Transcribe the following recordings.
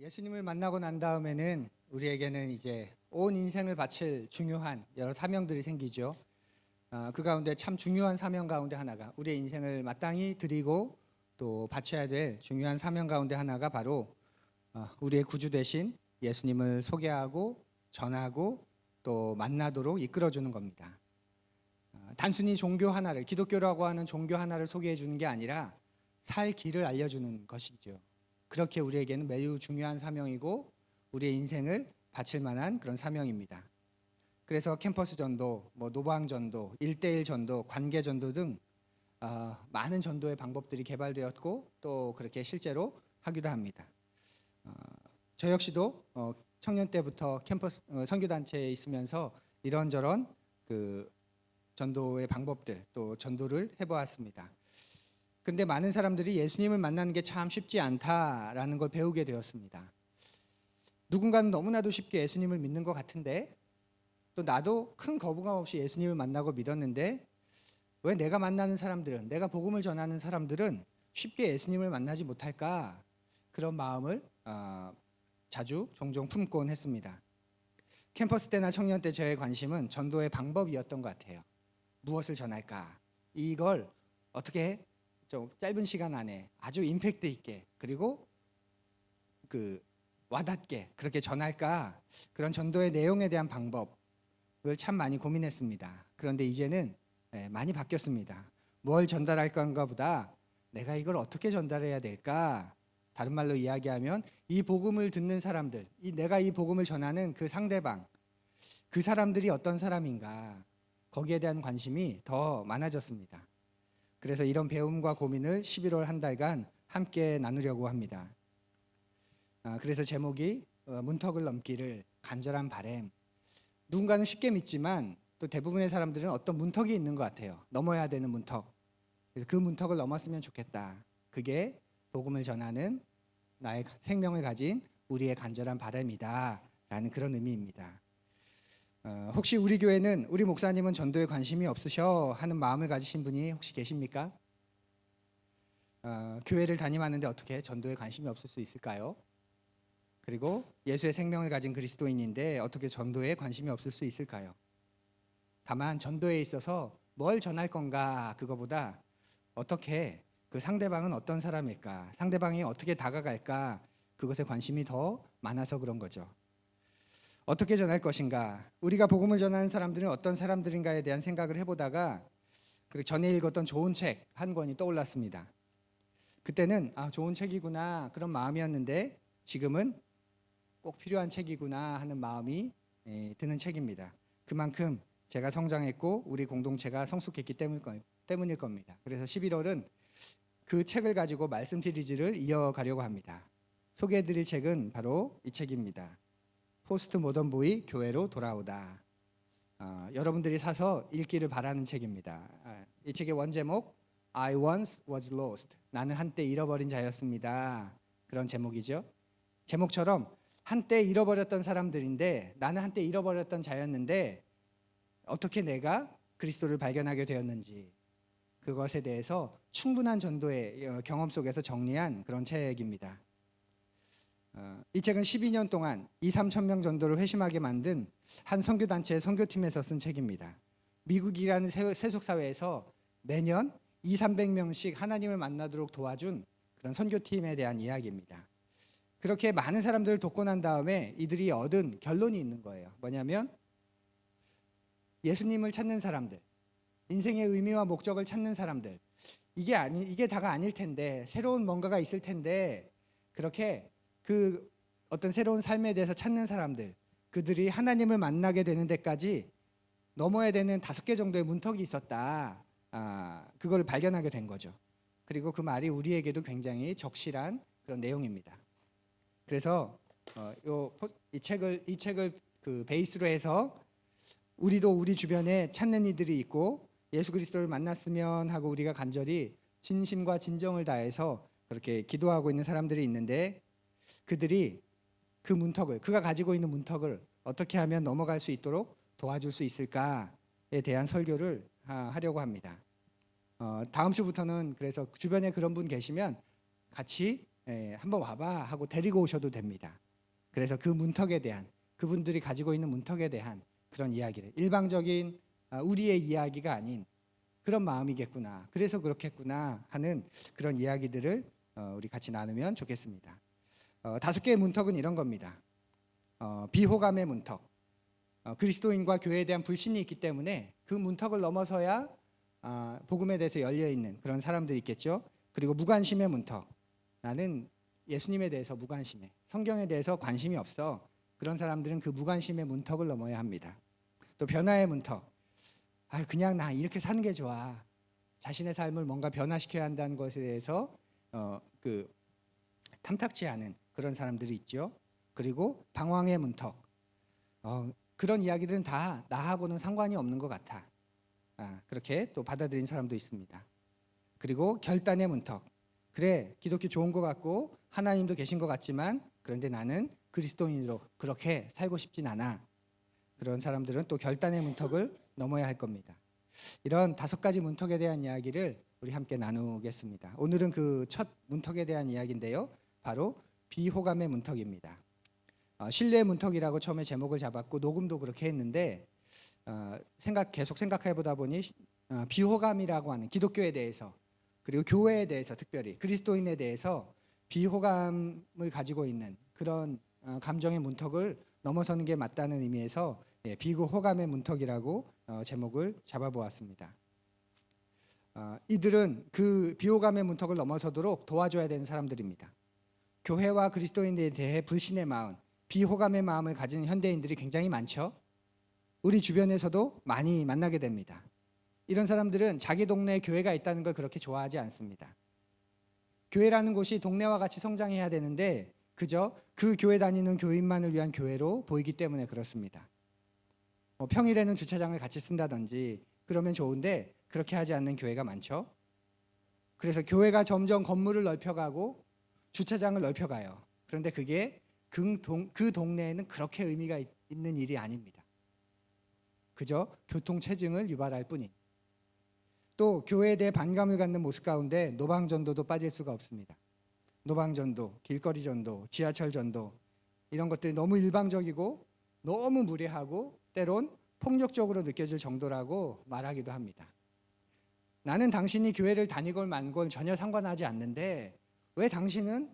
예수님을 만나고 난 다음에는 우리에게는 이제 온 인생을 바칠 중요한 여러 사명들이 생기죠. 그 가운데 참 중요한 사명 가운데 하나가 우리의 인생을 마땅히 드리고 또 바쳐야 될 중요한 사명 가운데 하나가 바로 우리의 구주 되신 예수님을 소개하고 전하고 또 만나도록 이끌어주는 겁니다. 단순히 종교 하나를, 기독교라고 하는 종교 하나를 소개해 주는 게 아니라 살 길을 알려주는 것이죠. 그렇게 우리에게는 매우 중요한 사명이고 우리의 인생을 바칠 만한 그런 사명입니다. 그래서 캠퍼스 전도, 노방 전도, 1:1 전도, 관계 전도 등 많은 전도의 방법들이 개발되었고 또 그렇게 실제로 하기도 합니다. 저 역시도 청년 때부터 캠퍼스 선교단체에 있으면서 이런저런 그 전도의 방법들 또 전도를 해보았습니다. 근데 많은 사람들이 예수님을 만나는 게 참 쉽지 않다라는 걸 배우게 되었습니다. 누군가는 너무나도 쉽게 예수님을 믿는 것 같은데 또 나도 큰 거부감 없이 예수님을 만나고 믿었는데 왜 내가 만나는 사람들은, 내가 복음을 전하는 사람들은 쉽게 예수님을 만나지 못할까? 그런 마음을 자주 종종 품곤 했습니다. 캠퍼스 때나 청년 때 저의 관심은 전도의 방법이었던 것 같아요. 무엇을 전할까? 이걸 어떻게 좀 짧은 시간 안에 아주 임팩트 있게 그리고 와닿게 그렇게 전할까? 그런 전도의 내용에 대한 방법을 참 많이 고민했습니다. 그런데 이제는 많이 바뀌었습니다. 뭘 전달할 건가 보다 내가 이걸 어떻게 전달해야 될까? 다른 말로 이야기하면 이 복음을 듣는 사람들, 내가 이 복음을 전하는 그 상대방, 그 사람들이 어떤 사람인가? 거기에 대한 관심이 더 많아졌습니다. 그래서 이런 배움과 고민을 11월 한 달간 함께 나누려고 합니다. 그래서 제목이 문턱을 넘기를 간절한 바램. 누군가는 쉽게 믿지만 또 대부분의 사람들은 어떤 문턱이 있는 것 같아요. 넘어야 되는 문턱. 그래서 그 문턱을 넘었으면 좋겠다. 그게 복음을 전하는 나의 생명을 가진 우리의 간절한 바람이다 라는 그런 의미입니다. 혹시 우리 교회는 우리 목사님은 전도에 관심이 없으셔 하는 마음을 가지신 분이 혹시 계십니까? 교회를 다ним하는데 어떻게 전도에 관심이 없을 수 있을까요? 그리고 예수의 생명을 가진 그리스도인인데 어떻게 전도에 관심이 없을 수 있을까요? 다만 전도에 있어서 뭘 전할 건가 그거보다 어떻게 그 상대방은 어떤 사람일까, 상대방이 어떻게 다가갈까 그것에 관심이 더 많아서 그런 거죠. 어떻게 전할 것인가, 우리가 복음을 전하는 사람들은 어떤 사람들인가에 대한 생각을 해보다가 전에 읽었던 좋은 책 한 권이 떠올랐습니다. 그때는 좋은 책이구나 그런 마음이었는데 지금은 꼭 필요한 책이구나 하는 마음이 드는 책입니다. 그만큼 제가 성장했고 우리 공동체가 성숙했기 때문일 겁니다. 그래서 11월은 그 책을 가지고 말씀 시리즈를 이어가려고 합니다. 소개해드릴 책은 바로 이 책입니다. 포스트 모던 보이 교회로 돌아오다. 여러분들이 사서 읽기를 바라는 책입니다. 이 책의 원제목 I once was lost. 나는 한때 잃어버린 자였습니다. 그런 제목이죠. 제목처럼 한때 잃어버렸던 사람들인데 나는 한때 잃어버렸던 자였는데 어떻게 내가 그리스도를 발견하게 되었는지 그것에 대해서 충분한 전도의 경험 속에서 정리한 그런 책입니다. 이 책은 12년 동안 2-3천 명 전도를 회심하게 만든 한 선교단체의 선교팀에서 쓴 책입니다. 미국이라는 세속사회에서 매년 200-300명씩 하나님을 만나도록 도와준 그런 선교팀에 대한 이야기입니다. 그렇게 많은 사람들을 돕고 난 다음에 이들이 얻은 결론이 있는 거예요. 뭐냐면 예수님을 찾는 사람들, 인생의 의미와 목적을 찾는 사람들, 이게 다가 아닐 텐데 새로운 뭔가가 있을 텐데 그렇게 그 어떤 새로운 삶에 대해서 찾는 사람들, 그들이 하나님을 만나게 되는 데까지 넘어야 되는 5개 정도의 문턱이 있었다. 그걸 발견하게 된 거죠. 그리고 그 말이 우리에게도 굉장히 적실한 그런 내용입니다. 그래서 이 책을 그 베이스로 해서 우리도 우리 주변에 찾는 이들이 있고 예수 그리스도를 만났으면 하고 우리가 간절히 진심과 진정을 다해서 그렇게 기도하고 있는 사람들이 있는데 그들이 그 문턱을, 그가 가지고 있는 문턱을 어떻게 하면 넘어갈 수 있도록 도와줄 수 있을까에 대한 설교를 하려고 합니다. 다음 주부터는 그래서 주변에 그런 분 계시면 같이 한번 와봐 하고 데리고 오셔도 됩니다. 그래서 그 문턱에 대한, 그분들이 가지고 있는 문턱에 대한 그런 이야기를, 일방적인 우리의 이야기가 아닌 그런 마음이겠구나, 그래서 그렇겠구나 하는 그런 이야기들을 우리 같이 나누면 좋겠습니다. 5개의 문턱은 이런 겁니다. 비호감의 문턱, 그리스도인과 교회에 대한 불신이 있기 때문에 그 문턱을 넘어서야 복음에 대해서 열려있는 그런 사람들이 있겠죠. 그리고 무관심의 문턱, 나는 예수님에 대해서 무관심해, 성경에 대해서 관심이 없어, 그런 사람들은 그 무관심의 문턱을 넘어야 합니다. 또 변화의 문턱, 그냥 나 이렇게 사는 게 좋아, 자신의 삶을 뭔가 변화시켜야 한다는 것에 대해서 탐탁치 않은 그런 사람들이 있죠. 그리고 방황의 문턱, 그런 이야기들은 다 나하고는 상관이 없는 것 같아, 그렇게 또 받아들인 사람도 있습니다. 그리고 결단의 문턱, 그래 기독교 좋은 것 같고 하나님도 계신 것 같지만 그런데 나는 그리스도인으로 그렇게 살고 싶진 않아, 그런 사람들은 또 결단의 문턱을 넘어야 할 겁니다. 이런 5가지 문턱에 대한 이야기를 우리 함께 나누겠습니다. 오늘은 그 첫 문턱에 대한 이야기인데요, 바로 비호감의 문턱입니다. 신뢰의 문턱이라고 처음에 제목을 잡았고 녹음도 그렇게 했는데 계속 생각해 보다 보니 비호감이라고 하는 기독교에 대해서, 그리고 교회에 대해서, 특별히 그리스도인에 대해서 비호감을 가지고 있는 그런 감정의 문턱을 넘어서는 게 맞다는 의미에서 비호감의 문턱이라고 제목을 잡아보았습니다. 이들은 그 비호감의 문턱을 넘어서도록 도와줘야 되는 사람들입니다. 교회와 그리스도인에 대해 불신의 마음, 비호감의 마음을 가진 현대인들이 굉장히 많죠. 우리 주변에서도 많이 만나게 됩니다. 이런 사람들은 자기 동네에 교회가 있다는 걸 그렇게 좋아하지 않습니다. 교회라는 곳이 동네와 같이 성장해야 되는데 그저 그 교회 다니는 교인만을 위한 교회로 보이기 때문에 그렇습니다. 평일에는 주차장을 같이 쓴다든지 그러면 좋은데 그렇게 하지 않는 교회가 많죠. 그래서 교회가 점점 건물을 넓혀가고 주차장을 넓혀가요. 그런데 그게 그 동네에는 그렇게 의미가 있는 일이 아닙니다. 그저 교통체증을 유발할 뿐인, 또 교회에 대해 반감을 갖는 모습 가운데 노방전도도 빠질 수가 없습니다. 노방전도, 길거리전도, 지하철전도, 이런 것들이 너무 일방적이고 너무 무례하고 때론 폭력적으로 느껴질 정도라고 말하기도 합니다. 나는 당신이 교회를 다니건 말건 전혀 상관하지 않는데 왜 당신은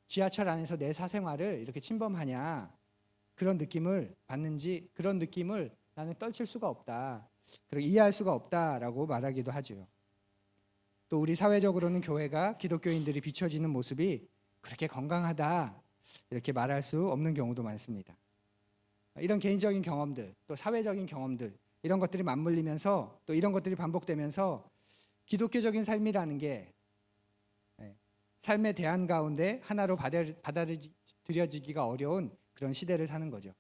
지하철 안에서 내 사생활을 이렇게 침범하냐, 그런 느낌을 받는지, 그런 느낌을 나는 떨칠 수가 없다, 그리고 이해할 수가 없다라고 말하기도 하죠. 또 우리 사회적으로는 교회가 기독교인들이 비춰지는 모습이 그렇게 건강하다 이렇게 말할 수 없는 경우도 많습니다. 이런 개인적인 경험들, 또 사회적인 경험들, 이런 것들이 맞물리면서 또 이런 것들이 반복되면서 기독교적인 삶이라는 게 삶의 대안 가운데 하나로 받아들여지기가 어려운 그런 시대를 사는 거죠.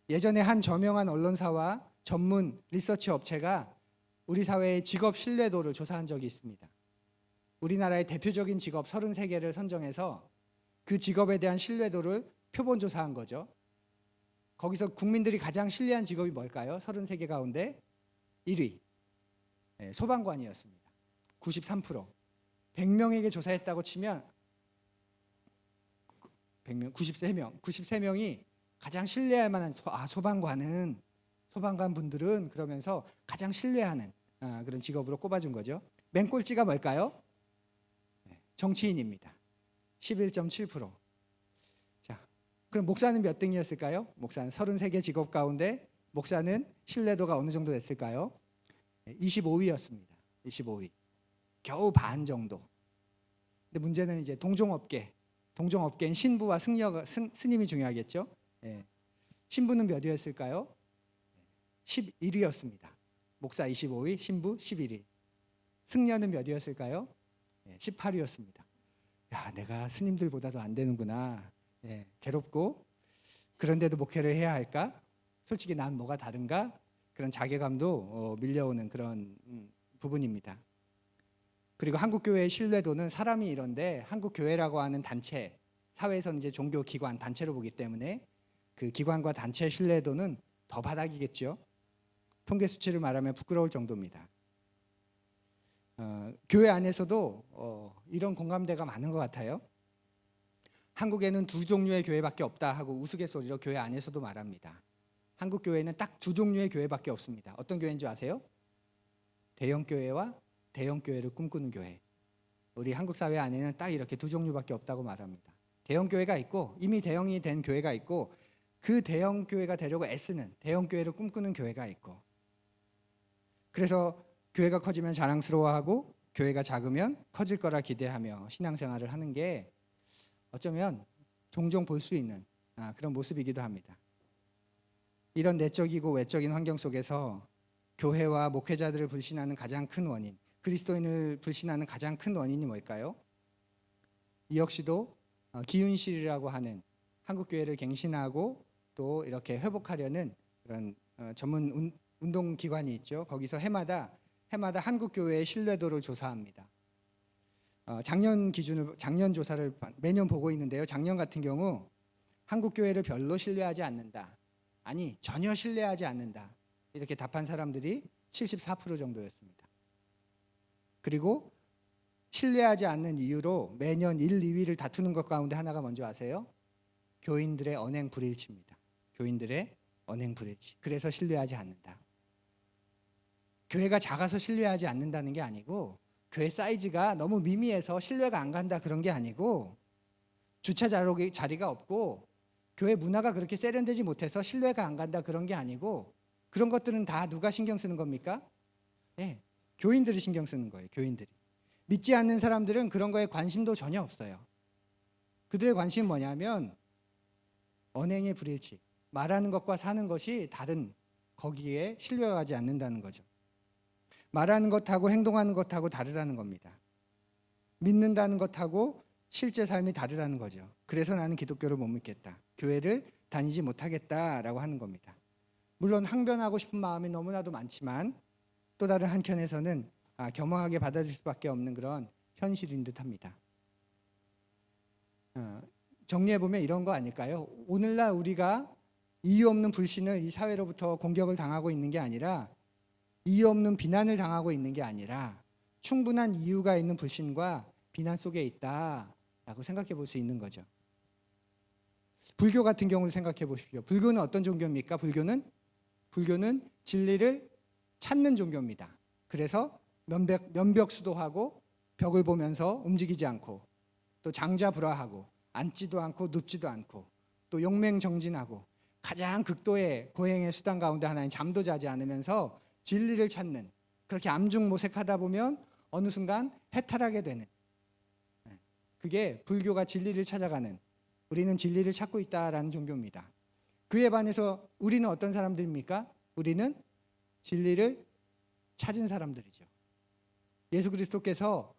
예전에 한 저명한 언론사와 전문 리서치 업체가 우리 사회의 직업 신뢰도를 조사한 적이 있습니다. 우리나라의 대표적인 직업 33개를 선정해서 그 직업에 대한 신뢰도를 표본 조사한 거죠. 거기서 국민들이 가장 신뢰한 직업이 뭘까요? 33개 가운데 1위 소방관이었습니다. 93%. 100명에게 조사했다고 치면 100명, 93명이 가장 신뢰할 만한 소방관 분들은 그러면서 가장 신뢰하는 그런 직업으로 꼽아준 거죠. 맨 꼴찌가 뭘까요? 정치인입니다. 11.7%. 자, 그럼 목사는 몇 등이었을까요? 목사는 33개 직업 가운데 목사는 신뢰도가 어느 정도 됐을까요? 25위였습니다. 25위. 겨우 반 정도. 근데 문제는 이제 동종업계인 신부와 스님이 중요하겠죠. 신부는 몇 위였을까요? 11위였습니다. 목사 25위, 신부 11위. 승려는 몇 위였을까요? 18위였습니다. 야, 내가 스님들보다도 안 되는구나. 괴롭고 그런데도 목회를 해야 할까? 솔직히 난 뭐가 다른가? 그런 자괴감도 밀려오는 그런 부분입니다. 그리고 한국교회의 신뢰도는 사람이 이런데 한국교회라고 하는 단체, 사회에서는 이제 종교기관, 단체로 보기 때문에 그 기관과 단체의 신뢰도는 더 바닥이겠죠. 통계 수치를 말하면 부끄러울 정도입니다. 교회 안에서도 이런 공감대가 많은 것 같아요. 한국에는 두 종류의 교회밖에 없다 하고 우스갯소리로 교회 안에서도 말합니다. 한국 교회는 딱 두 종류의 교회밖에 없습니다. 어떤 교회인 줄 아세요? 대형 교회와 대형 교회를 꿈꾸는 교회. 우리 한국 사회 안에는 딱 이렇게 두 종류밖에 없다고 말합니다. 대형 교회가 있고 이미 대형이 된 교회가 있고 그 대형 교회가 되려고 애쓰는 대형 교회를 꿈꾸는 교회가 있고 그래서 교회가 커지면 자랑스러워하고 교회가 작으면 커질 거라 기대하며 신앙생활을 하는 게 어쩌면 종종 볼 수 있는 그런 모습이기도 합니다. 이런 내적이고 외적인 환경 속에서 교회와 목회자들을 불신하는 가장 큰 원인, 그리스도인을 불신하는 가장 큰 원인이 뭘까요? 이 역시도 기운실이라고 하는 한국 교회를 갱신하고 또 이렇게 회복하려는 그런 전문 운동 기관이 있죠. 거기서 해마다 한국 교회의 신뢰도를 조사합니다. 작년 조사를 매년 보고 있는데요. 작년 같은 경우 한국 교회를 별로 신뢰하지 않는다. 아니 전혀 신뢰하지 않는다. 이렇게 답한 사람들이 74% 정도였습니다. 그리고 신뢰하지 않는 이유로 매년 1, 2위를 다투는 것 가운데 하나가 뭔지 아세요? 교인들의 언행 불일치입니다. 교인들의 언행 불일치. 그래서 신뢰하지 않는다. 교회가 작아서 신뢰하지 않는다는 게 아니고 교회 사이즈가 너무 미미해서 신뢰가 안 간다 그런 게 아니고 주차 자리가 없고 교회 문화가 그렇게 세련되지 못해서 신뢰가 안 간다 그런 게 아니고 그런 것들은 다 누가 신경 쓰는 겁니까? 네, 교인들이 신경 쓰는 거예요. 교인들이. 믿지 않는 사람들은 그런 거에 관심도 전혀 없어요. 그들의 관심은 뭐냐면 언행의 불일치, 말하는 것과 사는 것이 다른 거기에 신뢰가 가지 않는다는 거죠. 말하는 것하고 행동하는 것하고 다르다는 겁니다. 믿는다는 것하고 실제 삶이 다르다는 거죠. 그래서 나는 기독교를 못 믿겠다. 교회를 다니지 못하겠다라고 하는 겁니다. 물론 항변하고 싶은 마음이 너무나도 많지만 또 다른 한켠에서는 겸허하게 받아들일 수밖에 없는 그런 현실인 듯합니다. 정리해보면 이런 거 아닐까요? 오늘날 우리가 이유 없는 불신을 이 사회로부터 공격을 당하고 있는 게 아니라 이유 없는 비난을 당하고 있는 게 아니라 충분한 이유가 있는 불신과 비난 속에 있다라고 생각해 볼 수 있는 거죠. 불교 같은 경우를 생각해 보십시오. 불교는 어떤 종교입니까? 불교는 진리를 찾는 종교입니다. 그래서 면벽수도하고 벽을 보면서 움직이지 않고 또 장자불화하고 앉지도 않고 눕지도 않고 또 용맹정진하고 가장 극도의 고행의 수단 가운데 하나인 잠도 자지 않으면서 진리를 찾는 그렇게 암중모색하다 보면 어느 순간 해탈하게 되는 그게 불교가 진리를 찾아가는 우리는 진리를 찾고 있다라는 종교입니다. 그에 반해서 우리는 어떤 사람들입니까? 우리는 진리를 찾은 사람들이죠. 예수 그리스도께서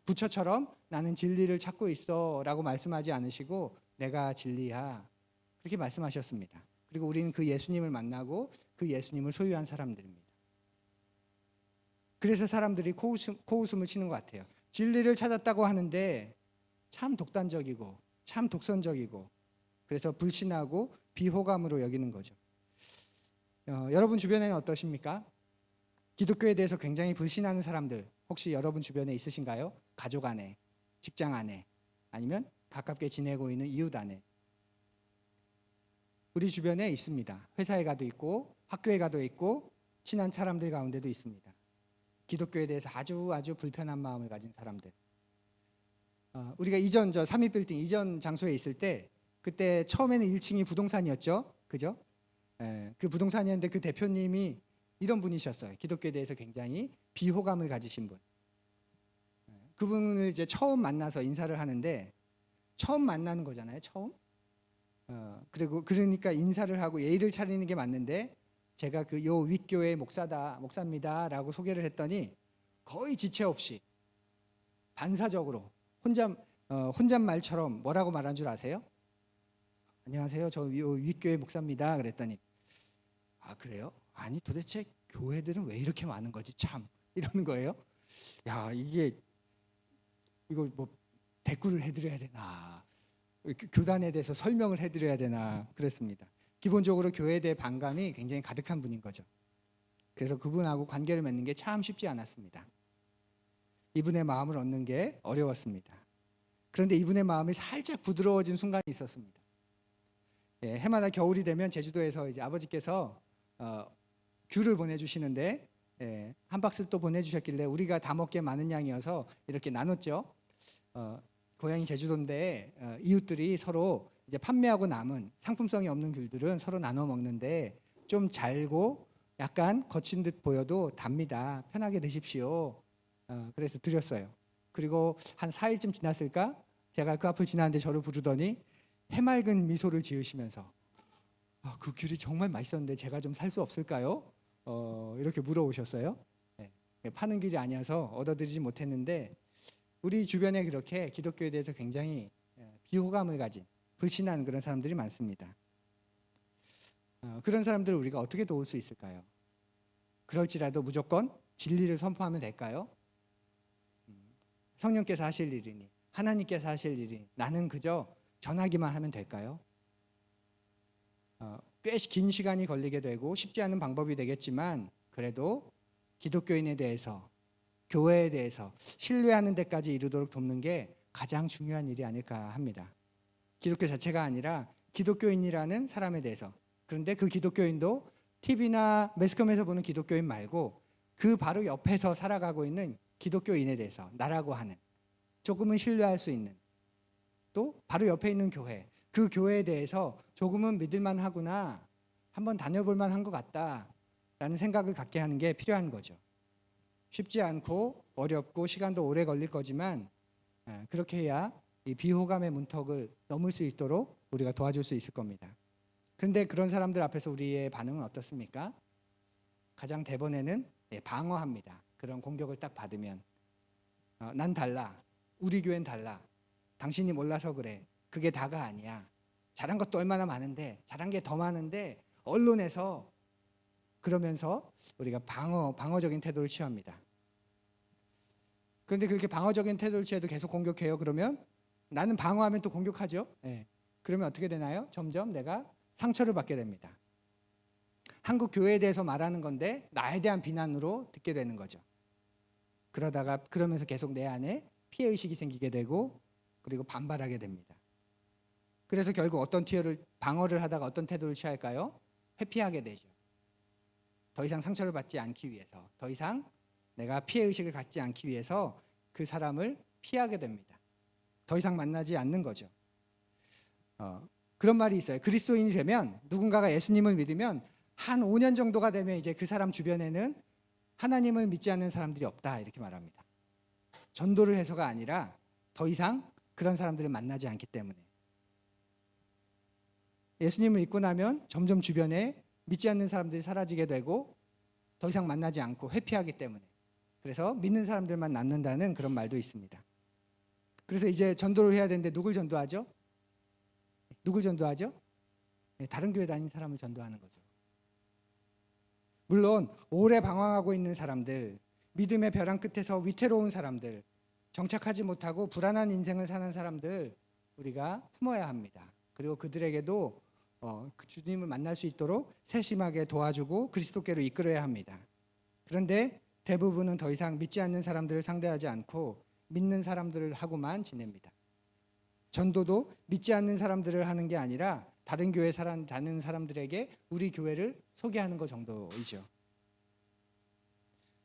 부처처럼 나는 진리를 찾고 있어 라고 말씀하지 않으시고 내가 진리야 그렇게 말씀하셨습니다. 그리고 우리는 그 예수님을 만나고 그 예수님을 소유한 사람들입니다. 그래서 사람들이 코웃음을 치는 것 같아요. 진리를 찾았다고 하는데 참 독단적이고 참 독선적이고 그래서 불신하고 비호감으로 여기는 거죠. 여러분 주변에는 어떠십니까? 기독교에 대해서 굉장히 불신하는 사람들 혹시 여러분 주변에 있으신가요? 가족 안에, 직장 안에, 아니면 가깝게 지내고 있는 이웃 안에. 우리 주변에 있습니다. 회사에 가도 있고 학교에 가도 있고 친한 사람들 가운데도 있습니다. 기독교에 대해서 아주 불편한 마음을 가진 사람들. 우리가 이전 32빌딩 이전 장소에 있을 때 그때 처음에는 1층이 부동산이었죠. 그죠? 그 부동산이었는데 그 대표님이 이런 분이셨어요. 기독교에 대해서 굉장히 비호감을 가지신 분. 그분을 이제 처음 만나서 인사를 하는데 처음 만나는 거잖아요. 처음. 그러니까 인사를 하고 예의를 차리는 게 맞는데 제가 그 요 윗교회 목사입니다라고 소개를 했더니 거의 지체 없이 반사적으로 혼잣말처럼 뭐라고 말한 줄 아세요? 안녕하세요. 저 요 윗교회 목사입니다. 그랬더니 아 그래요? 아니 도대체 교회들은 왜 이렇게 많은 거지 참 이러는 거예요. 야 이걸 뭐 대꾸를 해드려야 되나 교단에 대해서 설명을 해드려야 되나 그랬습니다. 기본적으로 교회에 대해 반감이 굉장히 가득한 분인 거죠. 그래서 그분하고 관계를 맺는 게 참 쉽지 않았습니다. 이분의 마음을 얻는 게 어려웠습니다. 그런데 이분의 마음이 살짝 부드러워진 순간이 있었습니다. 예, 해마다 겨울이 되면 제주도에서 이제 아버지께서 귤을 보내주시는데 한 박스를 또 보내주셨길래 우리가 다 먹기에 많은 양이어서 이렇게 나눴죠. 고향이 제주도인데 이웃들이 서로 이제 판매하고 남은 상품성이 없는 귤들은 서로 나눠 먹는데 좀 잘고 약간 거친 듯 보여도 답니다. 편하게 드십시오. 그래서 드렸어요. 그리고 한 4일쯤 지났을까? 제가 그 앞을 지나는데 저를 부르더니 해맑은 미소를 지으시면서 그 귤이 정말 맛있었는데 제가 좀 살 수 없을까요? 이렇게 물어오셨어요. 파는 귤이 아니어서 얻어드리지 못했는데 우리 주변에 그렇게 기독교에 대해서 굉장히 비호감을 가진 불신하는 그런 사람들이 많습니다. 그런 사람들을 우리가 어떻게 도울 수 있을까요? 그럴지라도 무조건 진리를 선포하면 될까요? 성령께서 하실 일이니 하나님께서 하실 일이니 나는 그저 전하기만 하면 될까요? 꽤 긴 시간이 걸리게 되고 쉽지 않은 방법이 되겠지만 그래도 기독교인에 대해서 교회에 대해서 신뢰하는 데까지 이르도록 돕는 게 가장 중요한 일이 아닐까 합니다. 기독교 자체가 아니라 기독교인이라는 사람에 대해서. 그런데 그 기독교인도 TV나 매스컴에서 보는 기독교인 말고 그 바로 옆에서 살아가고 있는 기독교인에 대해서 나라고 하는 조금은 신뢰할 수 있는 또 바로 옆에 있는 교회, 그 교회에 대해서 조금은 믿을만 하구나, 한번 다녀볼 만한 것 같다라는 생각을 갖게 하는 게 필요한 거죠. 쉽지 않고 어렵고 시간도 오래 걸릴 거지만 그렇게 해야 이 비호감의 문턱을 넘을 수 있도록 우리가 도와줄 수 있을 겁니다. 그런데 그런 사람들 앞에서 우리의 반응은 어떻습니까? 가장 대번에는 방어합니다. 그런 공격을 딱 받으면 난 달라, 우리 교회는 달라, 당신이 몰라서 그래, 그게 다가 아니야, 잘한 것도 얼마나 많은데, 잘한 게 더 많은데 언론에서, 그러면서 우리가 방어적인 태도를 취합니다. 그런데 그렇게 방어적인 태도를 취해도 계속 공격해요. 그러면 나는 방어하면 또 공격하죠. 그러면 어떻게 되나요? 점점 내가 상처를 받게 됩니다. 한국 교회에 대해서 말하는 건데 나에 대한 비난으로 듣게 되는 거죠. 그러면서 계속 내 안에 피해의식이 생기게 되고 그리고 반발하게 됩니다. 그래서 결국 방어를 하다가 어떤 태도를 취할까요? 회피하게 되죠. 더 이상 상처를 받지 않기 위해서, 더 이상 내가 피해의식을 갖지 않기 위해서 그 사람을 피하게 됩니다. 더 이상 만나지 않는 거죠. 그런 말이 있어요. 그리스도인이 되면, 누군가가 예수님을 믿으면 한 5년 정도가 되면 이제 그 사람 주변에는 하나님을 믿지 않는 사람들이 없다, 이렇게 말합니다. 전도를 해서가 아니라 더 이상 그런 사람들을 만나지 않기 때문에. 예수님을 믿고 나면 점점 주변에 믿지 않는 사람들이 사라지게 되고 더 이상 만나지 않고 회피하기 때문에. 그래서 믿는 사람들만 남는다는 그런 말도 있습니다. 그래서 이제 전도를 해야 되는데 누굴 전도하죠? 누굴 전도하죠? 다른 교회 다니는 사람을 전도하는 거죠. 물론 오래 방황하고 있는 사람들, 믿음의 벼랑 끝에서 위태로운 사람들, 정착하지 못하고 불안한 인생을 사는 사람들 우리가 품어야 합니다. 그리고 그들에게도 그 주님을 만날 수 있도록 세심하게 도와주고 그리스도께로 이끌어야 합니다. 그런데 대부분은 더 이상 믿지 않는 사람들을 상대하지 않고 믿는 사람들을 하고만 지냅니다. 전도도 믿지 않는 사람들을 하는 게 아니라 다른 교회에 다니는 사람들에게 우리 교회를 소개하는 것 정도이죠.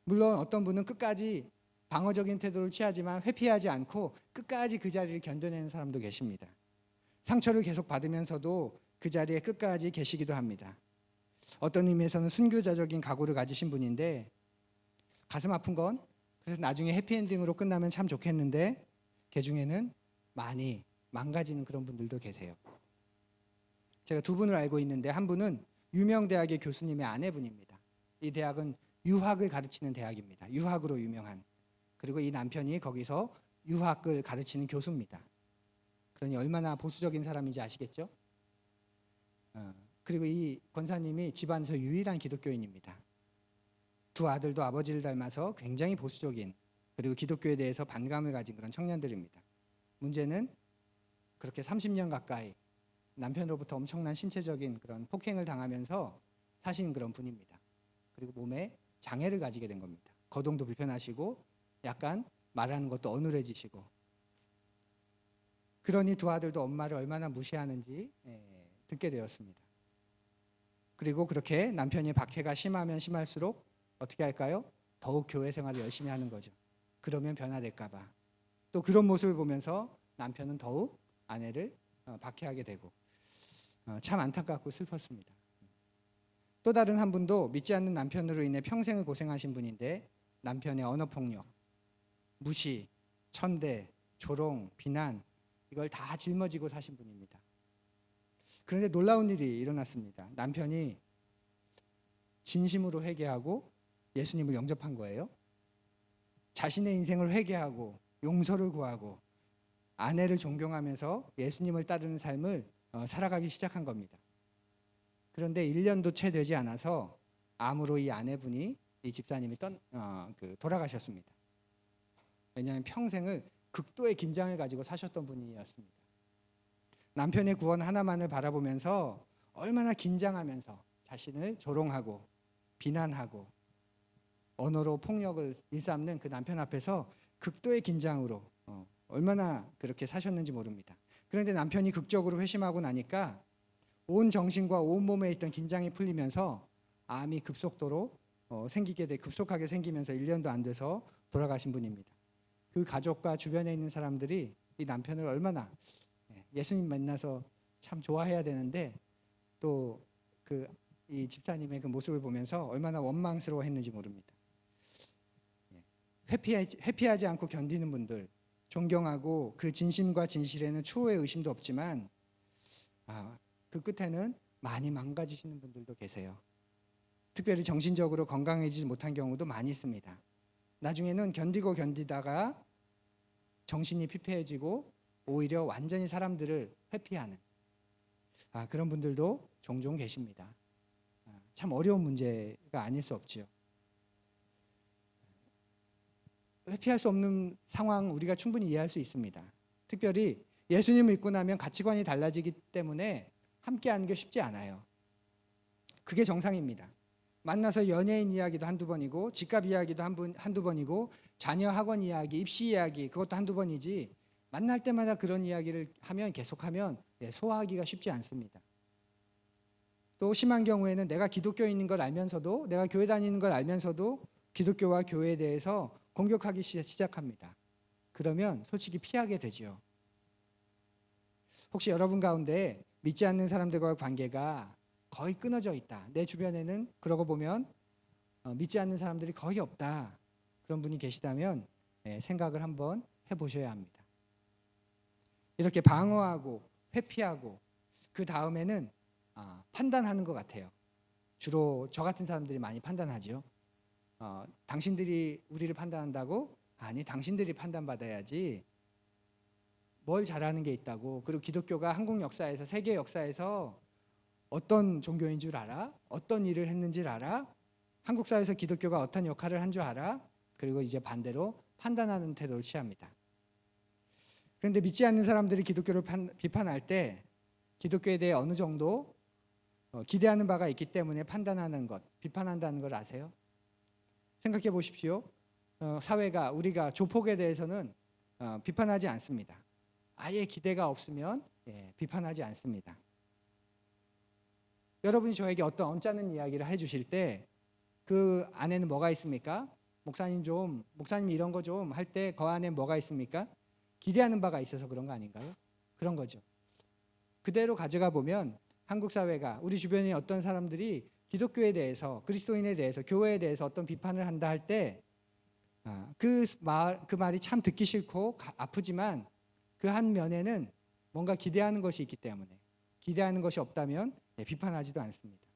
물론 어떤 분은 끝까지 방어적인 태도를 취하지만 회피하지 않고 끝까지 그 자리를 견뎌내는 사람도 계십니다. 상처를 계속 받으면서도 그 자리에 끝까지 계시기도 합니다. 어떤 의미에서는 순교자적인 각오를 가지신 분인데 가슴 아픈 건 그래서 나중에 해피엔딩으로 끝나면 참 좋겠는데 그 중에는 많이 망가지는 그런 분들도 계세요. 제가 두 분을 알고 있는데 한 분은 유명 대학의 교수님의 아내분입니다. 이 대학은 유학을 가르치는 대학입니다. 유학으로 유명한. 그리고 이 남편이 거기서 유학을 가르치는 교수입니다. 그러니 얼마나 보수적인 사람인지 아시겠죠? 그리고 이 권사님이 집안에서 유일한 기독교인입니다. 두 아들도 아버지를 닮아서 굉장히 보수적인, 그리고 기독교에 대해서 반감을 가진 그런 청년들입니다. 문제는 그렇게 30년 가까이 남편으로부터 엄청난 신체적인 그런 폭행을 당하면서 사신 그런 분입니다. 그리고 몸에 장애를 가지게 된 겁니다. 거동도 불편하시고 약간 말하는 것도 어눌해지시고. 그러니 두 아들도 엄마를 얼마나 무시하는지 듣게 되었습니다. 그리고 그렇게 남편이 박해가 심하면 심할수록 어떻게 할까요? 더욱 교회 생활을 열심히 하는 거죠. 그러면 변화될까 봐. 또 그런 모습을 보면서 남편은 더욱 아내를 박해하게 되고 참 안타깝고 슬펐습니다. 또 다른 한 분도 믿지 않는 남편으로 인해 평생을 고생하신 분인데 남편의 언어폭력, 무시, 천대, 조롱, 비난 이걸 다 짊어지고 사신 분입니다. 그런데 놀라운 일이 일어났습니다. 남편이 진심으로 회개하고 예수님을 영접한 거예요. 자신의 인생을 회개하고 용서를 구하고 아내를 존경하면서 예수님을 따르는 삶을 살아가기 시작한 겁니다. 그런데 1년도 채 되지 않아서 암으로 이 아내분이 이 집사님이 돌아가셨습니다. 왜냐하면 평생을 극도의 긴장을 가지고 사셨던 분이었습니다. 남편의 구원 하나만을 바라보면서 얼마나 긴장하면서 자신을 조롱하고 비난하고 언어로 폭력을 일삼는 그 남편 앞에서 극도의 긴장으로 얼마나 그렇게 사셨는지 모릅니다. 그런데 남편이 극적으로 회심하고 나니까 온 정신과 온 몸에 있던 긴장이 풀리면서 암이 급속도로 급속하게 생기면서 1년도 안 돼서 돌아가신 분입니다. 그 가족과 주변에 있는 사람들이 이 남편을 얼마나 예수님 만나서 참 좋아해야 되는데 또 이 집사님의 그 모습을 보면서 얼마나 원망스러워했는지 모릅니다. 회피하지 않고 견디는 분들, 존경하고 그 진심과 진실에는 추호의 의심도 없지만 그 끝에는 많이 망가지시는 분들도 계세요. 특별히 정신적으로 건강해지지 못한 경우도 많이 있습니다. 나중에는 견디다가 정신이 피폐해지고 오히려 완전히 사람들을 회피하는 그런 분들도 종종 계십니다. 참 어려운 문제가 아닐 수 없지요. 회피할 수 없는 상황 우리가 충분히 이해할 수 있습니다. 특별히 예수님을 믿고 나면 가치관이 달라지기 때문에 함께하는 게 쉽지 않아요. 그게 정상입니다. 만나서 연예인 이야기도 한두 번이고 집값 이야기도 한두 번이고 자녀 학원 이야기, 입시 이야기 그것도 한두 번이지 만날 때마다 그런 이야기를 하면 계속하면 소화하기가 쉽지 않습니다. 또 심한 경우에는 내가 기독교인인 걸 알면서도 내가 교회 다니는 걸 알면서도 기독교와 교회에 대해서 공격하기 시작합니다. 그러면 솔직히 피하게 되죠. 혹시 여러분 가운데 믿지 않는 사람들과의 관계가 거의 끊어져 있다. 내 주변에는 그러고 보면 믿지 않는 사람들이 거의 없다. 그런 분이 계시다면 생각을 한번 해보셔야 합니다. 이렇게 방어하고 회피하고 그 다음에는 판단하는 것 같아요. 주로 저 같은 사람들이 많이 판단하죠. 당신들이 우리를 판단한다고? 아니, 당신들이 판단받아야지. 뭘 잘하는 게 있다고. 그리고 기독교가 한국 역사에서 세계 역사에서 어떤 종교인 줄 알아? 어떤 일을 했는지를 알아? 한국 사회에서 기독교가 어떤 역할을 한 줄 알아? 그리고 이제 반대로 판단하는 태도를 취합니다. 그런데 믿지 않는 사람들이 기독교를 비판할 때 기독교에 대해 어느 정도 기대하는 바가 있기 때문에 판단하는 것, 비판한다는 걸 아세요? 생각해 보십시오. 사회가 우리가 조폭에 대해서는 비판하지 않습니다. 아예 기대가 없으면 비판하지 않습니다. 여러분이 저에게 어떤 언짢은 이야기를 해주실 때 그 안에는 뭐가 있습니까? 목사님 이런 거 좀 할 때 그 안에 뭐가 있습니까? 기대하는 바가 있어서 그런 거 아닌가요? 그런 거죠. 그대로 가져가 보면 한국 사회가 우리 주변에 어떤 사람들이 기독교에 대해서 그리스도인에 대해서 교회에 대해서 어떤 비판을 한다 할 때 그 말이 참 듣기 싫고 아프지만 그 한 면에는 뭔가 기대하는 것이 있기 때문에 기대하는 것이 없다면 비판하지도 않습니다.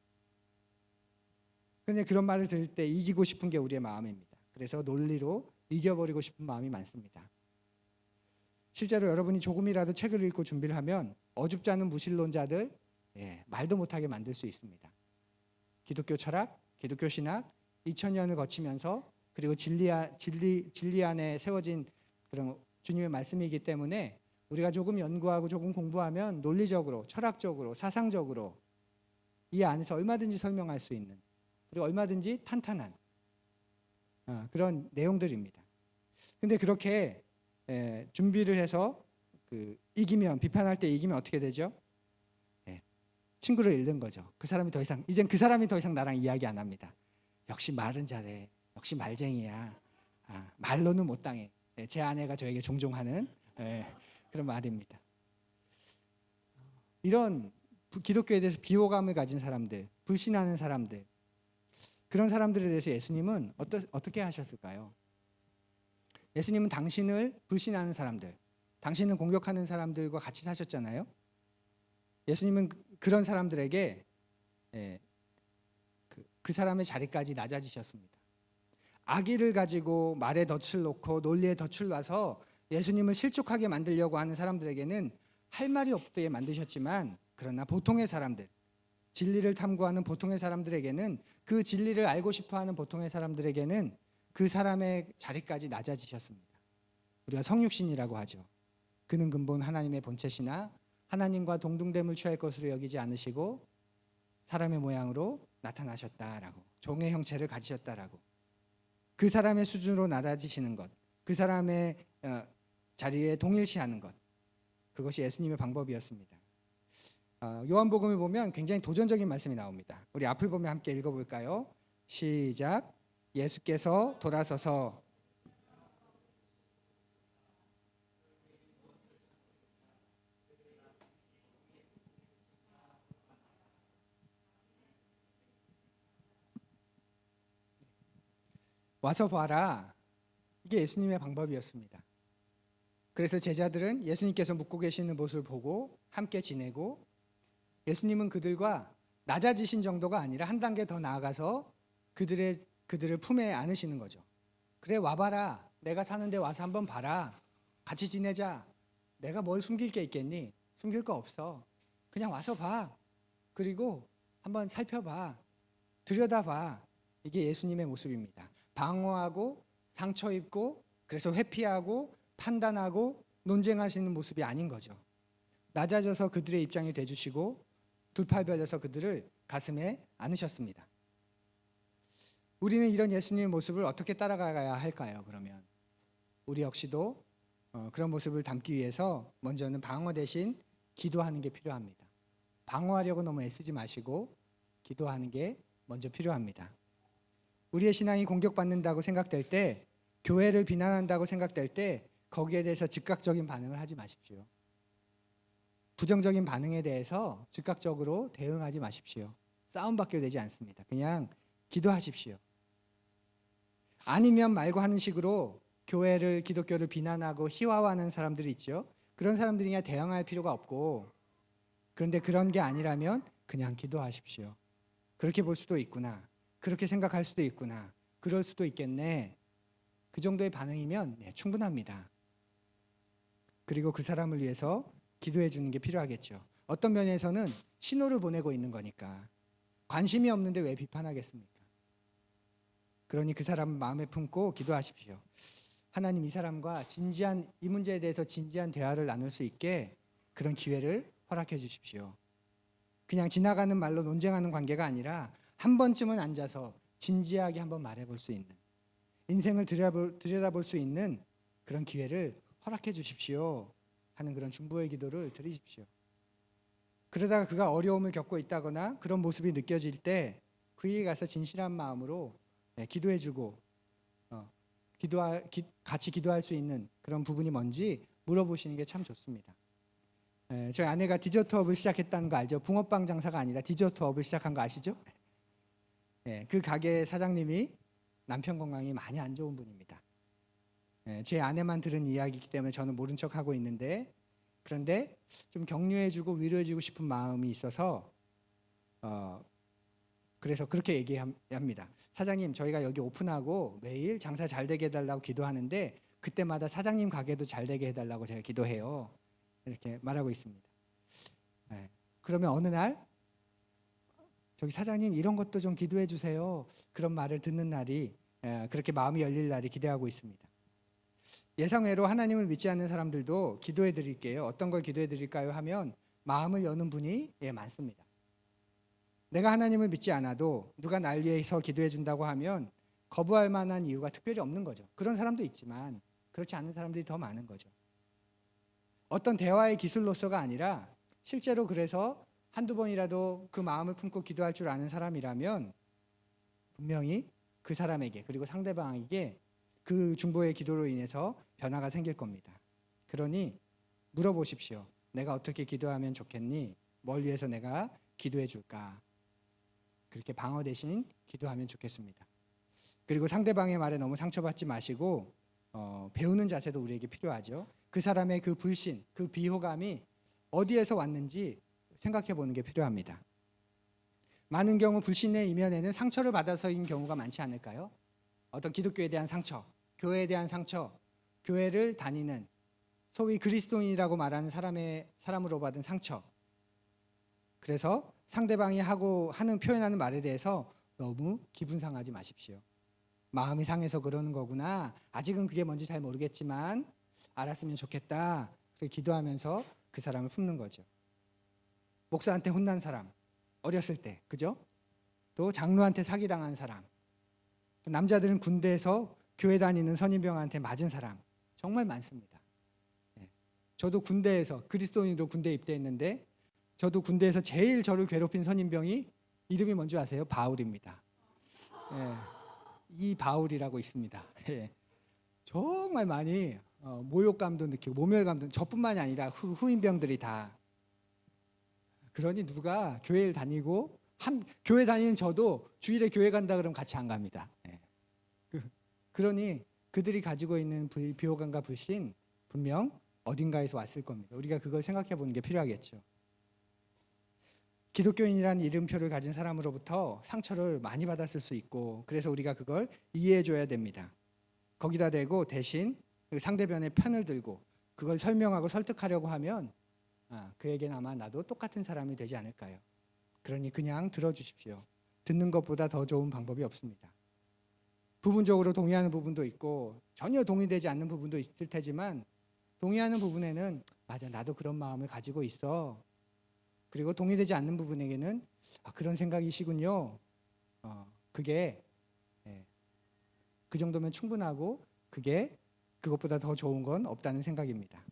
그런데 그런 말을 들을 때 이기고 싶은 게 우리의 마음입니다. 그래서 논리로 이겨버리고 싶은 마음이 많습니다. 실제로 여러분이 조금이라도 책을 읽고 준비를 하면 어줍지 않은 무신론자들 말도 못하게 만들 수 있습니다. 기독교 철학, 기독교 신학 2000년을 거치면서 그리고 진리 안에 세워진 그런 주님의 말씀이기 때문에 우리가 조금 연구하고 조금 공부하면 논리적으로, 철학적으로, 사상적으로 이 안에서 얼마든지 설명할 수 있는 그리고 얼마든지 탄탄한 그런 내용들입니다. 근데 그렇게 준비를 해서 이기면, 비판할 때 이기면 어떻게 되죠? 예, 친구를 잃는 거죠. 이젠 그 사람이 더 이상 나랑 이야기 안 합니다. 역시 말은 잘해. 역시 말쟁이야. 말로는 못 당해. 제 아내가 저에게 종종 하는 그런 말입니다. 이런 기독교에 대해서 비호감을 가진 사람들, 불신하는 사람들, 그런 사람들에 대해서 예수님은 어떻게 하셨을까요? 예수님은 당신을 불신하는 사람들, 당신을 공격하는 사람들과 같이 사셨잖아요. 예수님은 그런 사람들에게 그 사람의 자리까지 낮아지셨습니다. 악의를 가지고 말에 덫을 놓고 논리에 덫을 놔서 예수님을 실족하게 만들려고 하는 사람들에게는 할 말이 없게 만드셨지만, 그러나 보통의 사람들, 진리를 탐구하는 보통의 사람들에게는, 그 진리를 알고 싶어하는 보통의 사람들에게는 그 사람의 자리까지 낮아지셨습니다. 우리가 성육신이라고 하죠. 그는 근본 하나님의 본체시나 하나님과 동등됨을 취할 것으로 여기지 않으시고 사람의 모양으로 나타나셨다라고, 종의 형체를 가지셨다라고. 그 사람의 수준으로 낮아지시는 것, 그 사람의 자리에 동일시하는 것, 그것이 예수님의 방법이었습니다. 요한복음을 보면 굉장히 도전적인 말씀이 나옵니다. 우리 앞을 보면 함께 읽어볼까요? 시작. 예수께서 돌아서서 와서 봐라. 이게 예수님의 방법이었습니다. 그래서 제자들은 예수님께서 묵고 계시는 모습을 보고 함께 지내고, 예수님은 그들과 낮아지신 정도가 아니라 한 단계 더 나아가서 그들을 품에 안으시는 거죠. 그래, 와봐라. 내가 사는데 와서 한번 봐라. 같이 지내자. 내가 뭘 숨길 게 있겠니? 숨길 거 없어. 그냥 와서 봐. 그리고 한번 살펴봐. 들여다봐. 이게 예수님의 모습입니다. 방어하고 상처 입고 그래서 회피하고 판단하고 논쟁하시는 모습이 아닌 거죠. 낮아져서 그들의 입장이 돼주시고 두 팔 벌려서 그들을 가슴에 안으셨습니다. 우리는 이런 예수님의 모습을 어떻게 따라가야 할까요? 그러면 우리 역시도 그런 모습을 담기 위해서 먼저는 방어 대신 기도하는 게 필요합니다. 방어하려고 너무 애쓰지 마시고 기도하는 게 먼저 필요합니다. 우리의 신앙이 공격받는다고 생각될 때, 교회를 비난한다고 생각될 때 거기에 대해서 즉각적인 반응을 하지 마십시오. 부정적인 반응에 대해서 즉각적으로 대응하지 마십시오. 싸움밖에 되지 않습니다. 그냥 기도하십시오. 아니면 말고 하는 식으로 교회를, 기독교를 비난하고 희화화하는 사람들이 있죠. 그런 사람들이 그냥 대응할 필요가 없고, 그런데 그런 게 아니라면 그냥 기도하십시오. 그렇게 볼 수도 있구나. 그렇게 생각할 수도 있구나. 그럴 수도 있겠네. 그 정도의 반응이면 충분합니다. 그리고 그 사람을 위해서 기도해 주는 게 필요하겠죠. 어떤 면에서는 신호를 보내고 있는 거니까. 관심이 없는데 왜 비판하겠습니까? 그러니 그 사람을 마음에 품고 기도하십시오. 하나님, 이 사람과 이 문제에 대해서 진지한 대화를 나눌 수 있게 그런 기회를 허락해 주십시오. 그냥 지나가는 말로 논쟁하는 관계가 아니라 한 번쯤은 앉아서 진지하게 한번 말해볼 수 있는, 인생을 들여다볼 수 있는 그런 기회를 허락해 주십시오 하는 그런 중보의 기도를 드리십시오. 그러다가 그가 어려움을 겪고 있다거나 그런 모습이 느껴질 때 그에게 가서 진실한 마음으로 기도해주고 같이 기도할 수 있는 그런 부분이 뭔지 물어보시는 게 참 좋습니다. 저희 아내가 디저트업을 시작했다는 거 알죠? 붕어빵 장사가 아니라 디저트업을 시작한 거 아시죠? 그 가게 사장님이 남편 건강이 많이 안 좋은 분입니다. 제 아내만 들은 이야기이기 때문에 저는 모른 척하고 있는데, 그런데 좀 격려해주고 위로해주고 싶은 마음이 있어서 그래서 그렇게 얘기합니다. 사장님, 저희가 여기 오픈하고 매일 장사 잘 되게 해달라고 기도하는데 그때마다 사장님 가게도 잘 되게 해달라고 제가 기도해요. 이렇게 말하고 있습니다. 그러면 어느 날 저기 사장님 이런 것도 좀 기도해 주세요. 그런 말을 듣는 날이, 그렇게 마음이 열릴 날이 기대하고 있습니다. 예상외로 하나님을 믿지 않는 사람들도 기도해 드릴게요. 어떤 걸 기도해 드릴까요? 하면 마음을 여는 분이 많습니다. 내가 하나님을 믿지 않아도 누가 날 위해서 기도해 준다고 하면 거부할 만한 이유가 특별히 없는 거죠. 그런 사람도 있지만 그렇지 않은 사람들이 더 많은 거죠. 어떤 대화의 기술로서가 아니라 실제로 그래서 한두 번이라도 그 마음을 품고 기도할 줄 아는 사람이라면 분명히 그 사람에게 그리고 상대방에게 그 중보의 기도로 인해서 변화가 생길 겁니다. 그러니 물어보십시오. 내가 어떻게 기도하면 좋겠니? 뭘 위해서 내가 기도해 줄까? 그렇게 방어 대신 기도하면 좋겠습니다. 그리고 상대방의 말에 너무 상처받지 마시고 배우는 자세도 우리에게 필요하죠. 그 사람의 그 불신, 그 비호감이 어디에서 왔는지 생각해 보는 게 필요합니다. 많은 경우 불신의 이면에는 상처를 받아서인 경우가 많지 않을까요? 어떤 기독교에 대한 상처, 교회에 대한 상처, 교회를 다니는 소위 그리스도인이라고 말하는 사람으로 받은 상처. 그래서 상대방이 하는 표현하는 말에 대해서 너무 기분 상하지 마십시오. 마음이 상해서 그러는 거구나. 아직은 그게 뭔지 잘 모르겠지만 알았으면 좋겠다. 그렇게 기도하면서 그 사람을 품는 거죠. 목사한테 혼난 사람, 어렸을 때, 그죠? 또 장로한테 사기당한 사람, 또 남자들은 군대에서 교회 다니는 선임병한테 맞은 사람 정말 많습니다. 저도 군대에서 그리스도인으로 군대 입대했는데 저도 군대에서 제일 저를 괴롭힌 선임병이 이름이 뭔지 아세요? 바울입니다. 이 바울이라고 있습니다. 정말 많이 모욕감도 느끼고 모멸감도 저뿐만이 아니라 후임병들이 다. 그러니 누가 교회를 다니고 교회 다니는 저도 주일에 교회 간다 그러면 같이 안 갑니다. 그러니 그들이 가지고 있는 비호감과 불신 분명 어딘가에서 왔을 겁니다. 우리가 그걸 생각해 보는 게 필요하겠죠. 기독교인이라는 이름표를 가진 사람으로부터 상처를 많이 받았을 수 있고 그래서 우리가 그걸 이해해 줘야 됩니다. 거기다 대고 대신 그 상대편의 편을 들고 그걸 설명하고 설득하려고 하면 그에게는 아마 나도 똑같은 사람이 되지 않을까요? 그러니 그냥 들어주십시오. 듣는 것보다 더 좋은 방법이 없습니다. 부분적으로 동의하는 부분도 있고 전혀 동의되지 않는 부분도 있을 테지만 동의하는 부분에는 맞아 나도 그런 마음을 가지고 있어. 그리고 동의되지 않는 부분에게는 그런 생각이시군요. 그게 그 정도면 충분하고 그것보다 더 좋은 건 없다는 생각입니다.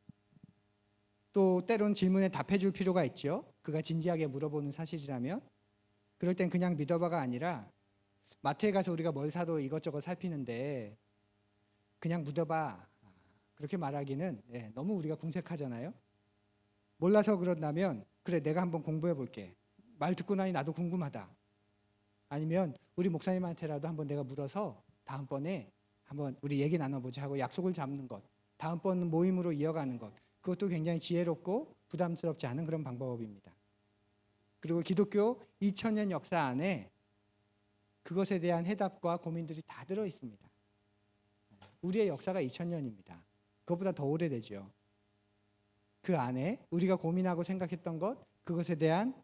또 때론 질문에 답해 줄 필요가 있죠. 그가 진지하게 물어보는 사실이라면 그럴 땐 그냥 믿어봐가 아니라 마트에 가서 우리가 뭘 사도 이것저것 살피는데 그냥 믿어봐 그렇게 말하기는 너무 우리가 궁색하잖아요. 몰라서 그런다면 그래 내가 한번 공부해 볼게. 말 듣고 나니 나도 궁금하다. 아니면 우리 목사님한테라도 한번 내가 물어서 다음번에 한번 우리 얘기 나눠보자 하고 약속을 잡는 것. 다음번 모임으로 이어가는 것. 그것도 굉장히 지혜롭고 부담스럽지 않은 그런 방법입니다. 그리고 기독교 2000년 역사 안에 그것에 대한 해답과 고민들이 다 들어 있습니다. 우리의 역사가 2000년입니다. 그것보다 더 오래되죠. 그 안에 우리가 고민하고 생각했던 것, 그것에 대한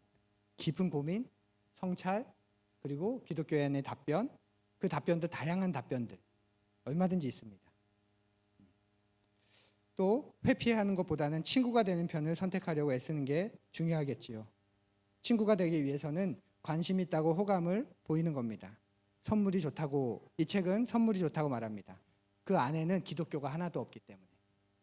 깊은 고민, 성찰, 그리고 기독교에 대한 답변, 그 답변도 다양한 답변들 얼마든지 있습니다. 또 회피하는 것보다는 친구가 되는 편을 선택하려고 애쓰는 게 중요하겠지요. 친구가 되기 위해서는 관심 있다고 호감을 보이는 겁니다. 선물이 좋다고, 이 책은 선물이 좋다고 말합니다. 그 안에는 기독교가 하나도 없기 때문에.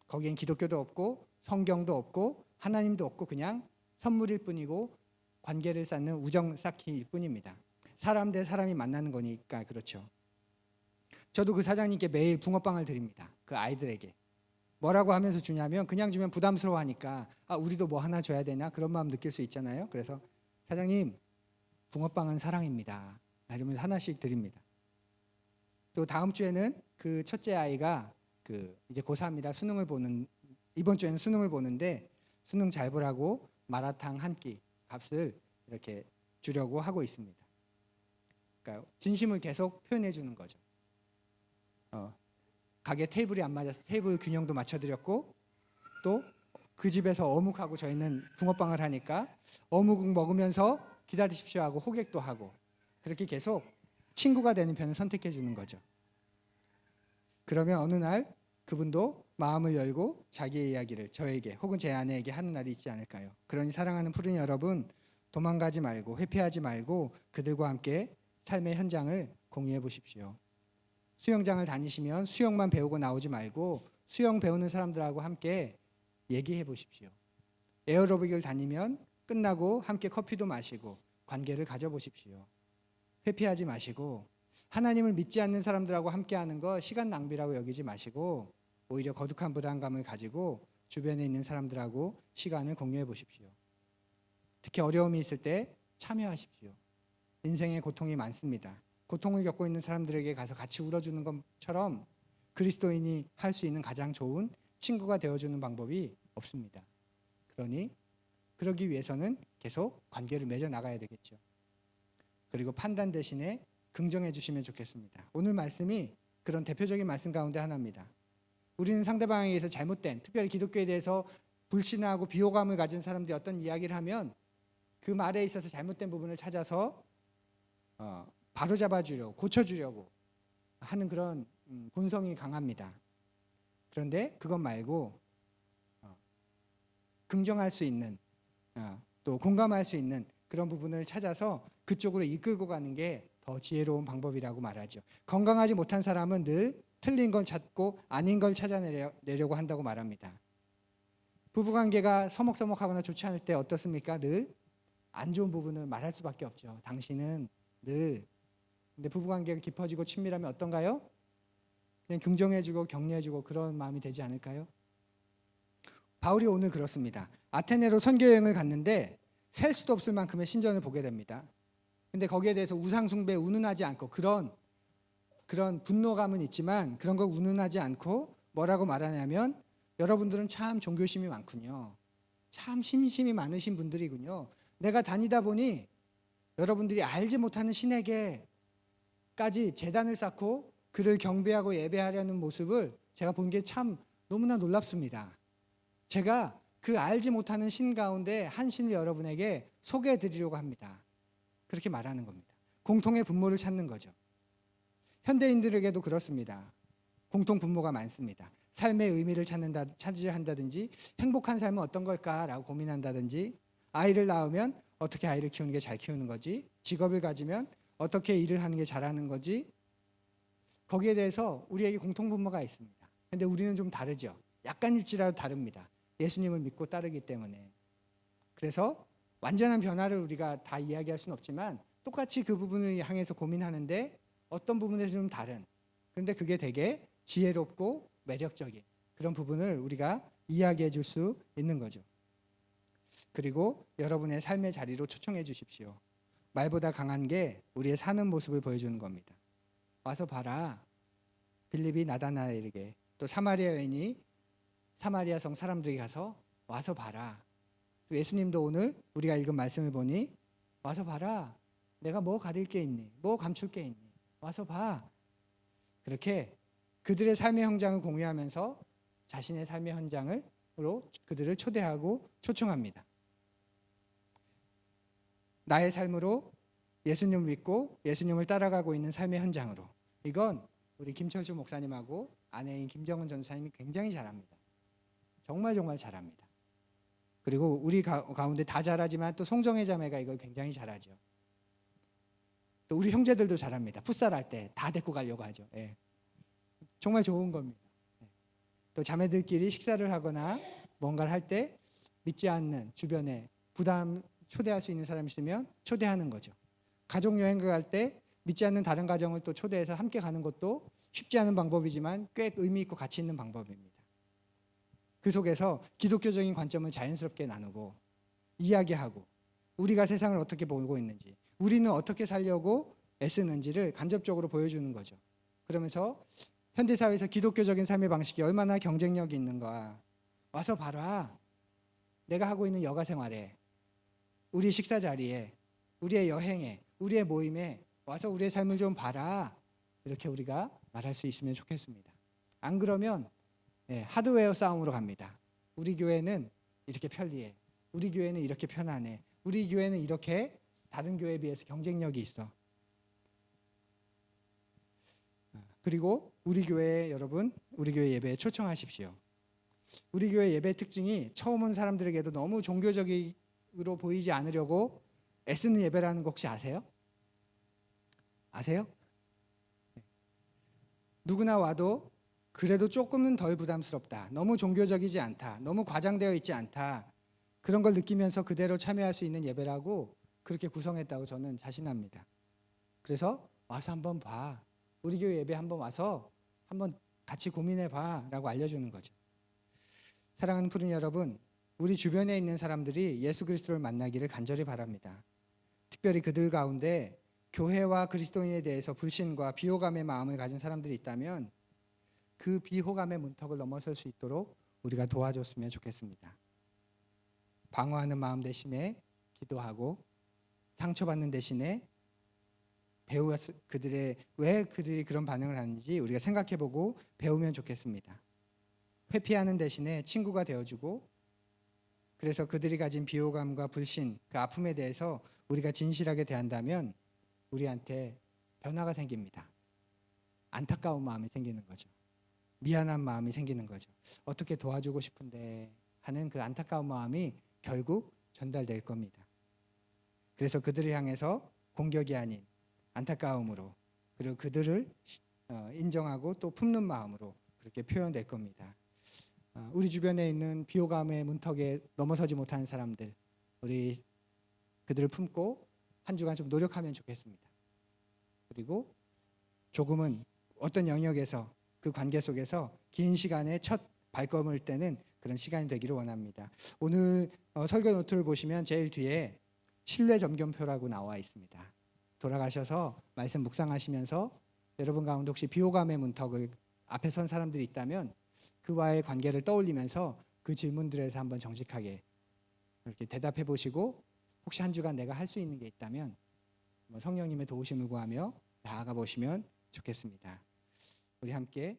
거기엔 기독교도 없고 성경도 없고 하나님도 없고 그냥 선물일 뿐이고 관계를 쌓는 우정 쌓기일 뿐입니다. 사람 대 사람이 만나는 거니까 그렇죠. 저도 그 사장님께 매일 붕어빵을 드립니다. 그 아이들에게. 뭐라고 하면서 주냐면 그냥 주면 부담스러워하니까 우리도 뭐 하나 줘야 되나 그런 마음 느낄 수 있잖아요. 그래서 사장님 붕어빵은 사랑입니다. 이러면서 하나씩 드립니다. 또 다음 주에는 그 첫째 아이가 이제 고3이라 이번 주에는 수능을 보는데 수능 잘 보라고 마라탕 한 끼 값을 이렇게 주려고 하고 있습니다. 그러니까 진심을 계속 표현해 주는 거죠. 가게 테이블이 안 맞아서 테이블 균형도 맞춰드렸고 또 그 집에서 어묵하고 저희는 붕어빵을 하니까 어묵 먹으면서 기다리십시오 하고 호객도 하고 그렇게 계속 친구가 되는 편을 선택해 주는 거죠. 그러면 어느 날 그분도 마음을 열고 자기의 이야기를 저에게 혹은 제 아내에게 하는 날이 있지 않을까요? 그러니 사랑하는 푸른이 여러분 도망가지 말고 회피하지 말고 그들과 함께 삶의 현장을 공유해 보십시오. 수영장을 다니시면 수영만 배우고 나오지 말고 수영 배우는 사람들하고 함께 얘기해 보십시오. 에어로빅을 다니면 끝나고 함께 커피도 마시고 관계를 가져보십시오. 회피하지 마시고 하나님을 믿지 않는 사람들하고 함께하는 거 시간 낭비라고 여기지 마시고 오히려 거룩한 부담감을 가지고 주변에 있는 사람들하고 시간을 공유해 보십시오. 특히 어려움이 있을 때 참여하십시오. 인생에 고통이 많습니다. 고통을 겪고 있는 사람들에게 가서 같이 울어주는 것처럼 그리스도인이 할 수 있는 가장 좋은 친구가 되어주는 방법이 없습니다. 그러기 위해서는 계속 관계를 맺어 나가야 되겠죠. 그리고 판단 대신에 긍정해 주시면 좋겠습니다. 오늘 말씀이 그런 대표적인 말씀 가운데 하나입니다. 우리는 상대방에 의해서 잘못된, 특별히 기독교에 대해서 불신하고 비호감을 가진 사람들이 어떤 이야기를 하면 그 말에 있어서 잘못된 부분을 찾아서 바로잡아주려고, 고쳐주려고 하는 그런 본성이 강합니다. 그런데 그것 말고 긍정할 수 있는, 또 공감할 수 있는 그런 부분을 찾아서 그쪽으로 이끌고 가는 게 더 지혜로운 방법이라고 말하죠. 건강하지 못한 사람은 늘 틀린 걸 찾고 아닌 걸 찾아내려고 한다고 말합니다. 부부관계가 서먹서먹하거나 좋지 않을 때 어떻습니까? 늘 안 좋은 부분을 말할 수밖에 없죠. 당신은 늘. 근데 부부관계가 깊어지고 친밀하면 어떤가요? 그냥 긍정해주고 격려해주고 그런 마음이 되지 않을까요? 바울이 오늘 그렇습니다. 아테네로 선교여행을 갔는데 셀 수도 없을 만큼의 신전을 보게 됩니다. 근데 거기에 대해서 우상숭배에 운운하지 않고 그런 분노감은 있지만 그런 걸 운운하지 않고 뭐라고 말하냐면 여러분들은 참 종교심이 많군요. 참 심심이 많으신 분들이군요. 내가 다니다 보니 여러분들이 알지 못하는 신에게까지 제단을 쌓고 그를 경배하고 예배하려는 모습을 제가 본 게 참 너무나 놀랍습니다. 제가 그 알지 못하는 신 가운데 한 신을 여러분에게 소개해 드리려고 합니다. 그렇게 말하는 겁니다. 공통의 분모를 찾는 거죠. 현대인들에게도 그렇습니다. 공통 분모가 많습니다. 삶의 의미를 찾으려 한다든지 행복한 삶은 어떤 걸까라고 고민한다든지 아이를 낳으면 어떻게 아이를 키우는 게 잘 키우는 거지, 직업을 가지면 어떻게 일을 하는 게 잘하는 거지, 거기에 대해서 우리에게 공통 분모가 있습니다. 그런데 우리는 좀 다르죠. 약간일지라도 다릅니다. 예수님을 믿고 따르기 때문에. 그래서 완전한 변화를 우리가 다 이야기할 수는 없지만 똑같이 그 부분을 향해서 고민하는데 어떤 부분에서 좀 다른, 그런데 그게 되게 지혜롭고 매력적인 그런 부분을 우리가 이야기해 줄 수 있는 거죠. 그리고 여러분의 삶의 자리로 초청해 주십시오. 말보다 강한 게 우리의 사는 모습을 보여주는 겁니다. 와서 봐라. 빌립이 나다나엘에게, 또 사마리아 여인이 사마리아 성 사람들에게 가서 와서 봐라. 예수님도 오늘 우리가 읽은 말씀을 보니 와서 봐라. 내가 뭐 가릴 게 있니? 뭐 감출 게 있니? 와서 봐. 그렇게 그들의 삶의 현장을 공유하면서 자신의 삶의 현장으로 그들을 초대하고 초청합니다. 나의 삶으로 예수님을 믿고 예수님을 따라가고 있는 삶의 현장으로. 이건 우리 김철수 목사님하고 아내인 김정은 전사님이 굉장히 잘합니다. 정말 잘합니다. 그리고 우리 가운데 다 잘하지만 또 송정혜 자매가 이걸 굉장히 잘하죠. 또 우리 형제들도 잘합니다. 풋살할 때 다 데리고 가려고 하죠. 예. 정말 좋은 겁니다. 또 자매들끼리 식사를 하거나 뭔가를 할 때 믿지 않는 주변에 부담 초대할 수 있는 사람이 있으면 초대하는 거죠. 가족 여행 갈 때 믿지 않는 다른 가정을 또 초대해서 함께 가는 것도 쉽지 않은 방법이지만 꽤 의미 있고 가치 있는 방법입니다. 그 속에서 기독교적인 관점을 자연스럽게 나누고 이야기하고 우리가 세상을 어떻게 보고 있는지, 우리는 어떻게 살려고 애쓰는지를 간접적으로 보여주는 거죠. 그러면서 현대사회에서 기독교적인 삶의 방식이 얼마나 경쟁력이 있는가. 와서 봐라. 내가 하고 있는 여가 생활에, 우리 식사 자리에, 우리의 여행에, 우리의 모임에 와서 우리의 삶을 좀 봐라. 이렇게 우리가 말할 수 있으면 좋겠습니다. 안 그러면 하드웨어 싸움으로 갑니다. 우리 교회는 이렇게 편리해. 우리 교회는 이렇게 편안해. 우리 교회는 이렇게 다른 교회에 비해서 경쟁력이 있어. 그리고 우리 교회 여러분, 우리 교회 예배에 초청하십시오. 우리 교회 예배 특징이 처음 온 사람들에게도 너무 종교적으로 보이지 않으려고 애쓰는 예배라는 거 혹시 아세요? 아세요? 누구나 와도 그래도 조금은 덜 부담스럽다. 너무 종교적이지 않다. 너무 과장되어 있지 않다. 그런 걸 느끼면서 그대로 참여할 수 있는 예배라고 그렇게 구성했다고 저는 자신합니다. 그래서 와서 한번 봐. 우리 교회 예배 한번 와서 한번 같이 고민해 봐라고 알려주는 거죠. 사랑하는 푸른 여러분, 우리 주변에 있는 사람들이 예수 그리스도를 만나기를 간절히 바랍니다. 특별히 그들 가운데 교회와 그리스도인에 대해서 불신과 비호감의 마음을 가진 사람들이 있다면 그 비호감의 문턱을 넘어설 수 있도록 우리가 도와줬으면 좋겠습니다. 방어하는 마음 대신에 기도하고 상처받는 대신에 왜 그들이 그런 반응을 하는지 우리가 생각해보고 배우면 좋겠습니다. 회피하는 대신에 친구가 되어주고, 그래서 그들이 가진 비호감과 불신, 그 아픔에 대해서 우리가 진실하게 대한다면 우리한테 변화가 생깁니다. 안타까운 마음이 생기는 거죠. 미안한 마음이 생기는 거죠. 어떻게 도와주고 싶은데 하는 그 안타까운 마음이 결국 전달될 겁니다. 그래서 그들을 향해서 공격이 아닌 안타까움으로, 그리고 그들을 인정하고 또 품는 마음으로 그렇게 표현될 겁니다. 우리 주변에 있는 비호감의 문턱에 넘어서지 못하는 사람들, 우리 그들을 품고 한 주간 좀 노력하면 좋겠습니다. 그리고 조금은 어떤 영역에서 그 관계 속에서 긴 시간의 첫 발걸음을 떼는 그런 시간이 되기를 원합니다. 오늘 설교 노트를 보시면 제일 뒤에 신뢰 점검표라고 나와 있습니다. 돌아가셔서 말씀 묵상하시면서 여러분 가운데 혹시 비호감의 문턱을 앞에 선 사람들이 있다면 그와의 관계를 떠올리면서 그 질문들에서 한번 정직하게 이렇게 대답해 보시고, 혹시 한 주간 내가 할 수 있는 게 있다면 성령님의 도우심을 구하며 나아가 보시면 좋겠습니다. 우리 함께